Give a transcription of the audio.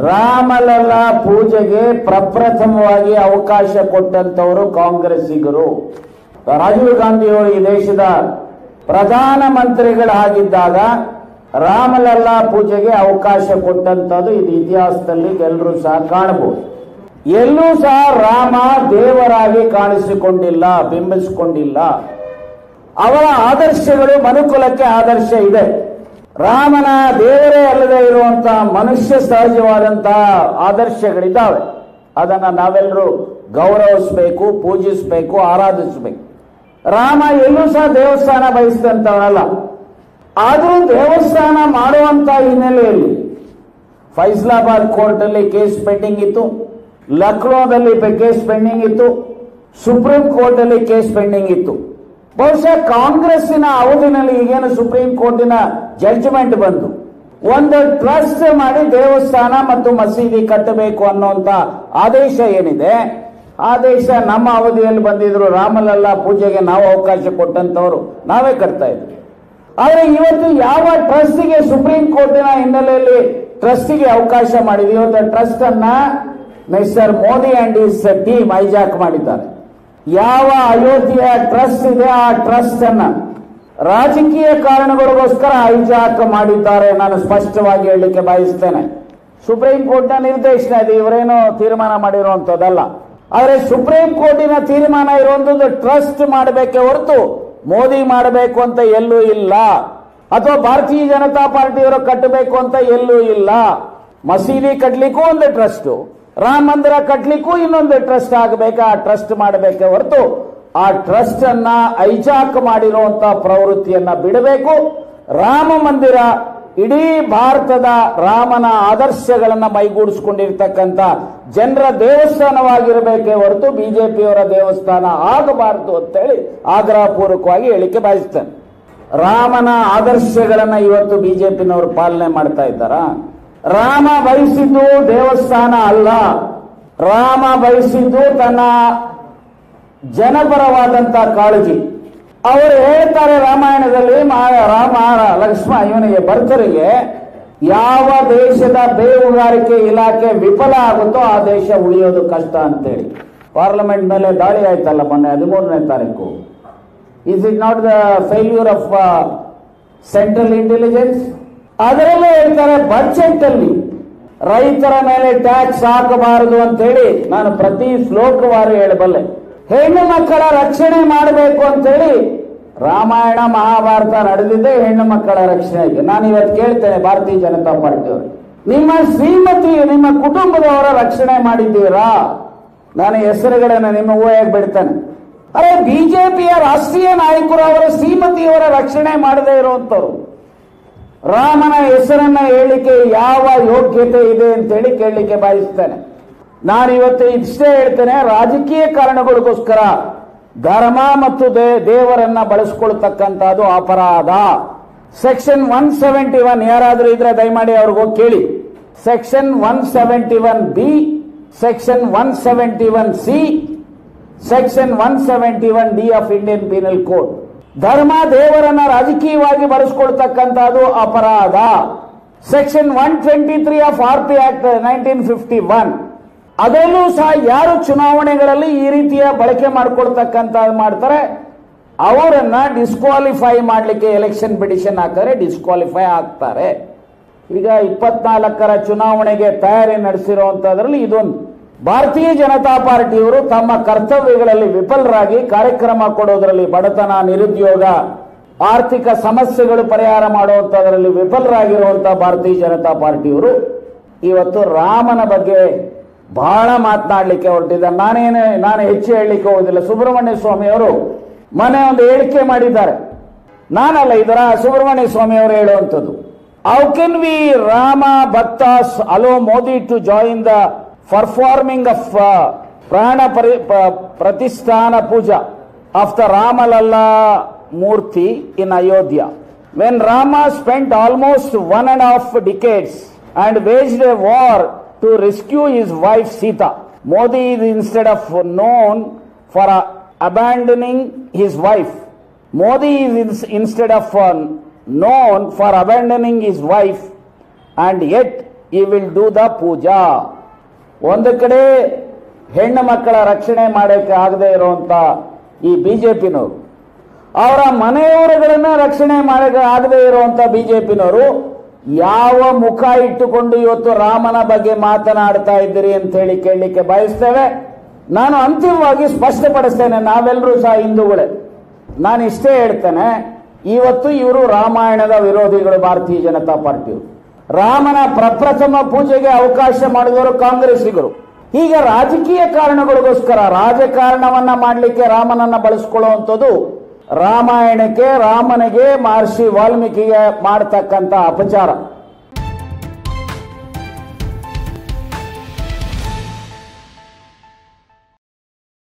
ರಾಮಲಲ್ಲಾ ಪೂಜೆಗೆ ಪ್ರಪ್ರಥಮವಾಗಿ ಅವಕಾಶ ಕೊಟ್ಟಂತವರು ಕಾಂಗ್ರೆಸ್ಸಿಗರು. ರಾಜೀವ್ ಗಾಂಧಿಯವರು ಈ ದೇಶದ ಪ್ರಧಾನಮಂತ್ರಿಗಳಾಗಿದ್ದಾಗ ರಾಮಲಲ್ಲಾ ಪೂಜೆಗೆ ಅವಕಾಶ ಕೊಟ್ಟಂತದ್ದು ಇದು ಇತಿಹಾಸದಲ್ಲಿ ಎಲ್ಲರೂ ಸಹ ಕಾಣಬಹುದು. ಎಲ್ಲೂ ಸಹ ರಾಮ ದೇವರಾಗಿ ಕಾಣಿಸಿಕೊಂಡಿಲ್ಲ, ಬಿಂಬಿಸಿಕೊಂಡಿಲ್ಲ. ಅವರ ಆದರ್ಶಗಳು ಮನುಕುಲಕ್ಕೆ ಆದರ್ಶ ಇದೆ. ರಾಮನ ದೇವರೇ ಅಲ್ಲದೆ ಇರುವಂತಹ ಮನುಷ್ಯ ಸಹಜವಾದಂತಹ ಆದರ್ಶಗಳಿದ್ದಾವೆ. ಅದನ್ನ ನಾವೆಲ್ಲರೂ ಗೌರವಿಸಬೇಕು, ಪೂಜಿಸಬೇಕು, ಆರಾಧಿಸಬೇಕು. ರಾಮ ಎಲ್ಲೂ ಸಹ ದೇವಸ್ಥಾನ ಬಯಸಿದಂತವನಲ್ಲ. ಆದರೂ ದೇವಸ್ಥಾನ ಮಾಡುವಂತ ಹಿನ್ನೆಲೆಯಲ್ಲಿ ಫೈಸಲಾಬಾದ್ ಕೋರ್ಟ್ ಅಲ್ಲಿ ಕೇಸ್ ಪೆಂಡಿಂಗ್ ಇತ್ತು, ಲಕ್ನೋದಲ್ಲಿ ಕೇಸ್ ಪೆಂಡಿಂಗ್ ಇತ್ತು, ಸುಪ್ರೀಂ ಕೋರ್ಟ್ ಅಲ್ಲಿ ಕೇಸ್ ಪೆಂಡಿಂಗ್ ಇತ್ತು. ಬಹುಶಃ ಕಾಂಗ್ರೆಸ್ಸಿನ ಅವಧಿನಲ್ಲಿ ಈಗೇನು ಸುಪ್ರೀಂ ಕೋರ್ಟಿನ ಜಡ್ಜ್ಮೆಂಟ್ ಬಂದು ಒಂದು ಟ್ರಸ್ಟ್ ಮಾಡಿ ದೇವಸ್ಥಾನ ಮತ್ತು ಮಸೀದಿ ಕಟ್ಟಬೇಕು ಅನ್ನುವಂತ ಆದೇಶ ಏನಿದೆ, ಆದೇಶ ನಮ್ಮ ಅವಧಿಯಲ್ಲಿ ಬಂದಿದ್ರು. ರಾಮಲಲ್ಲಾ ಪೂಜೆಗೆ ನಾವು ಅವಕಾಶ ಕೊಟ್ಟಂತವರು ನಾವೇ ಕಟ್ತಾ ಇದ್ವಿ. ಆದರೆ ಇವತ್ತು ಯಾವ ಟ್ರಸ್ಟಿಗೆ ಸುಪ್ರೀಂ ಕೋರ್ಟಿನ ಹಿನ್ನೆಲೆಯಲ್ಲಿ ಟ್ರಸ್ಟಿಗೆ ಅವಕಾಶ ಮಾಡಿದೆ, ಇವತ್ತು ಟ್ರಸ್ಟ್ ಅನ್ನ mister Modi and his team hijack ಮಾಡಿದ್ದಾರೆ. ಯಾವ ಅಯೋಧ್ಯೆಯ ಟ್ರಸ್ಟ್ ಇದೆ ಆ ಟ್ರಸ್ಟ್ ಅನ್ನ ರಾಜಕೀಯ ಕಾರಣಗಳಿಗೋಸ್ಕರ ಹೈಜಾಕ್ ಮಾಡಿದ್ದಾರೆ. ನಾನು ಸ್ಪಷ್ಟವಾಗಿ ಹೇಳಲಿಕ್ಕೆ ಬಯಸ್ತೇನೆ. ಸುಪ್ರೀಂ ಕೋರ್ಟ್ನ ನಿರ್ದೇಶನ ಇದೆ, ಇವರೇನು ತೀರ್ಮಾನ ಮಾಡಿರುವಂತದ್ದಲ್ಲ. ಆದರೆ ಸುಪ್ರೀಂ ಕೋರ್ಟಿನ ತೀರ್ಮಾನ ಇರುವಂತದ್ದು ಟ್ರಸ್ಟ್ ಮಾಡಬೇಕೆ ಹೊರತು ಮೋದಿ ಮಾಡಬೇಕು ಅಂತ ಎಲ್ಲೂ ಇಲ್ಲ, ಅಥವಾ ಭಾರತೀಯ ಜನತಾ ಪಾರ್ಟಿಯವರು ಕಟ್ಟಬೇಕು ಅಂತ ಎಲ್ಲೂ ಇಲ್ಲ. ಮಸೀದಿ ಕಟ್ಟಲಿಕ್ಕೂ ಒಂದು ಟ್ರಸ್ಟ್, ರಾಮ ಮಂದಿರ ಕಟ್ಟಲಿಕ್ಕೂ ಇನ್ನೊಂದು ಟ್ರಸ್ಟ್ ಆಗಬೇಕಾ, ಆ ಟ್ರಸ್ಟ್ ಮಾಡಬೇಕೆ ಹೊರತು ಆ ಟ್ರಸ್ಟ್ ಅನ್ನ ಹೈಜಾಕ್ ಮಾಡಿರುವಂತಹ ಪ್ರವೃತ್ತಿಯನ್ನ ಬಿಡಬೇಕು. ರಾಮ ಮಂದಿರ ಇಡೀ ಭಾರತದ ರಾಮನ ಆದರ್ಶಗಳನ್ನ ಮೈಗೂಡಿಸಿಕೊಂಡಿರ್ತಕ್ಕಂಥ ಜನರ ದೇವಸ್ಥಾನವಾಗಿರಬೇಕೇ ಹೊರತು ಬಿಜೆಪಿಯವರ ದೇವಸ್ಥಾನ ಆಗಬಾರದು ಅಂತೇಳಿ ಆಗ್ರಹಪೂರ್ವಕವಾಗಿ ಹೇಳಿಕೆ ಬಯಸ್ತೇನೆ. ರಾಮನ ಆದರ್ಶಗಳನ್ನ ಇವತ್ತು ಬಿಜೆಪಿನವರು ಪಾಲನೆ ಮಾಡ್ತಾ ಇದ್ದಾರ? ರಾಮ ಬಯಸಿದ್ದು ದೇವಸ್ಥಾನ ಅಲ್ಲ, ರಾಮ ಬಯಸಿದ್ದು ತನ್ನ ಜನಪರವಾದಂತ ಕಾಳಜಿ. ಅವರು ಹೇಳ್ತಾರೆ ರಾಮಾಯಣದಲ್ಲಿ, ರಾಮ ಲಕ್ಷ್ಮಣ ಇವನಿಗೆ ಭರತರಿಗೆ ಯಾವ ದೇಶದ ಬೇಹುಗಾರಿಕೆ ಇಲಾಖೆ ವಿಫಲ ಆಗುತ್ತೋ ಆ ದೇಶ ಉಳಿಯೋದು ಕಷ್ಟ ಅಂತೇಳಿ. ಪಾರ್ಲಿಮೆಂಟ್ ಮೇಲೆ ದಾಳಿ ಆಯ್ತಲ್ಲ ಮೊನ್ನೆ 13ನೇ ತಾರೀಕು. Is it not the failure of central intelligence? ಅದರಲ್ಲೇ ಹೇಳ್ತಾರೆ ಬಜೆಟ್ ಅಲ್ಲಿ ರೈತರ ಮೇಲೆ ಟ್ಯಾಕ್ಸ್ ಹಾಕಬಾರದು ಅಂತ ಹೇಳಿ ನಾನು ಪ್ರತಿ ಶ್ಲೋಕವಾರು ಹೇಳಬಲ್ಲೆ. ಹೆಣ್ಣು ಮಕ್ಕಳ ರಕ್ಷಣೆ ಮಾಡಬೇಕು ಅಂತ ಹೇಳಿ ರಾಮಾಯಣ ಮಹಾಭಾರತ ನಡೆದಿದ್ದೆ ಹೆಣ್ಣು ಮಕ್ಕಳ ರಕ್ಷಣೆಗೆ. ನಾನು ಇವತ್ತು ಕೇಳ್ತೇನೆ ಭಾರತೀಯ ಜನತಾ ಪಾರ್ಟಿಯವರು, ನಿಮ್ಮ ಶ್ರೀಮತಿ ನಿಮ್ಮ ಕುಟುಂಬದವರ ರಕ್ಷಣೆ ಮಾಡಿದ್ದೀರಾ? ನಾನು ಹೆಸರುಗಳನ್ನ ನಿಮ್ಮ ಊಹೆಗೆ ಬಿಡ್ತೇನೆ. ಅರೆ ಬಿಜೆಪಿಯ ರಾಷ್ಟ್ರೀಯ ನಾಯಕರು ಅವರ ಶ್ರೀಮತಿಯವರ ರಕ್ಷಣೆ ಮಾಡದೇ ಇರುವಂತವ್ರು ರಾಮನ ಹೆಸರನ್ನ ಹೇಳಲಿಕ್ಕೆ ಯಾವ ಯೋಗ್ಯತೆ ಇದೆ ಅಂತೇಳಿ ಕೇಳಲಿಕ್ಕೆ ಬಯಸ್ತೇನೆ. ನಾನು ಇವತ್ತು ಇಷ್ಟೇ ಹೇಳ್ತೇನೆ, ರಾಜಕೀಯ ಕಾರಣಗಳಿಗೋಸ್ಕರ ಧರ್ಮ ಮತ್ತು ದೇವರನ್ನ ಬಳಸ್ಕೊಳ್ತಕ್ಕಂಥದ್ದು ಅಪರಾಧ. ಸೆಕ್ಷನ್ 171 ಯಾರಾದ್ರೂ ಇದ್ರೆ ದಯಮಾಡಿ ಅವ್ರಿಗೂ ಕೇಳಿ. Section 171B, section 171C, section 171D of Indian penal code. ಧರ್ಮ ದೇವರನ್ನ ರಾಜಕೀಯವಾಗಿ ಬಳಸ್ಕೊಳ್ತಕ್ಕಂಥದ್ದು ಅಪರಾಧ. ಸೆಕ್ಷನ್ 123 ಆಫ್ RP ಆಕ್ಟ್ 1951 ಅದರಲ್ಲೂ ಸಹ ಯಾರು ಚುನಾವಣೆಗಳಲ್ಲಿ ಈ ರೀತಿಯ ಬಳಕೆ ಮಾಡ್ಕೊಳ್ತಕ್ಕಂಥ ಮಾಡ್ತಾರೆ ಅವರನ್ನ ಡಿಸ್ಕ್ವಾಲಿಫೈ ಮಾಡಲಿಕ್ಕೆ ಎಲೆಕ್ಷನ್ ಪಿಟಿಷನ್ ಹಾಕಿದ್ರೆ ಡಿಸ್ಕ್ವಾಲಿಫೈ ಆಗ್ತಾರೆ. ಈಗ 24ರ ಚುನಾವಣೆಗೆ ತಯಾರಿ ನಡೆಸಿರುವಂತದ್ರಲ್ಲಿ ಇದೊಂದು. ಭಾರತೀಯ ಜನತಾ ಪಾರ್ಟಿಯವರು ತಮ್ಮ ಕರ್ತವ್ಯಗಳಲ್ಲಿ ವಿಫಲರಾಗಿ ಕಾರ್ಯಕ್ರಮ ಕೊಡೋದ್ರಲ್ಲಿ, ಬಡತನ, ನಿರುದ್ಯೋಗ, ಆರ್ಥಿಕ ಸಮಸ್ಯೆಗಳು ಪರಿಹಾರ ಮಾಡುವಂತದ್ರಲ್ಲಿ ವಿಫಲರಾಗಿರುವಂತಹ ಭಾರತೀಯ ಜನತಾ ಪಾರ್ಟಿಯವರು ಇವತ್ತು ರಾಮನ ಬಗ್ಗೆ ಬಹಳ ಮಾತನಾಡಲಿಕ್ಕೆ ಹೊರಟಿದ್ದಾರೆ. ನಾನು ಹೆಚ್ಚು ಹೇಳಲಿಕ್ಕೆ ಹೋಗುದಿಲ್ಲ. ಸುಬ್ರಹ್ಮಣ್ಯ ಸ್ವಾಮಿ ಅವರು ಮೊನ್ನೆ ಒಂದು ಹೇಳಿಕೆ ಮಾಡಿದ್ದಾರೆ, ನಾನಲ್ಲ, ಇದರ ಸುಬ್ರಹ್ಮಣ್ಯ ಸ್ವಾಮಿ ಅವರು ಹೇಳುವಂಥದ್ದು. How can we Rama bhaktas allow Modi to join the performing of prana pratisthana puja of the Ramalalla Murti in Ayodhya, when Rama spent almost 1.5 decades and waged a war to rescue his wife Sita. Modi is instead of known for abandoning his wife. Modi is instead of known for abandoning his wife, and yet ಈ will do the ಪೂಜಾ. ಒಂದು ಕಡೆ ಹೆಣ್ಣು ಮಕ್ಕಳ ರಕ್ಷಣೆ ಮಾಡಕ್ಕೆ ಆಗದೆ ಇರುವಂತ ಈ ಬಿಜೆಪಿನವರು, ಅವರ ಮನೆಯವರುಗಳನ್ನ ರಕ್ಷಣೆ ಮಾಡಕ್ಕೆ ಆಗದೆ ಇರುವಂತ ಬಿಜೆಪಿನವರು ಯಾವ ಮುಖ ಇಟ್ಟುಕೊಂಡು ಇವತ್ತು ರಾಮನ ಬಗ್ಗೆ ಮಾತನಾಡ್ತಾ ಇದ್ದೀರಿ ಅಂತ ಹೇಳಿ ಕೇಳಲಿಕ್ಕೆ ಬಯಸ್ತೇವೆ. ನಾನು ಅಂತಿಮವಾಗಿ ಸ್ಪಷ್ಟಪಡಿಸ್ತೇನೆ, ನಾವೆಲ್ಲರೂ ಸಹ ಹಿಂದೂಗಳೇ. ನಾನು ಇಷ್ಟೇ ಹೇಳ್ತೇನೆ, ಇವತ್ತು ಇವರು ರಾಮಾಯಣದ ವಿರೋಧಿಗಳು, ಭಾರತೀಯ ಜನತಾ ಪಾರ್ಟಿಯವರು. ರಾಮನ ಪ್ರಪ್ರಥಮ ಪೂಜೆಗೆ ಅವಕಾಶ ಮಾಡಿದವರು ಕಾಂಗ್ರೆಸ್ಸಿಗರು. ಈಗ ರಾಜಕೀಯ ಕಾರಣಗಳಿಗೋಸ್ಕರ ರಾಜಕಾರಣವನ್ನ ಮಾಡಲಿಕ್ಕೆ ರಾಮನನ್ನ ಬಳಸ್ಕೊಳ್ಳುವಂಥದ್ದು ರಾಮಾಯಣಕ್ಕೆ, ರಾಮನಿಗೆ, ಮಹರ್ಷಿ ವಾಲ್ಮೀಕಿಗೆ ಮಾಡತಕ್ಕಂಥ ಅಪಚಾರ.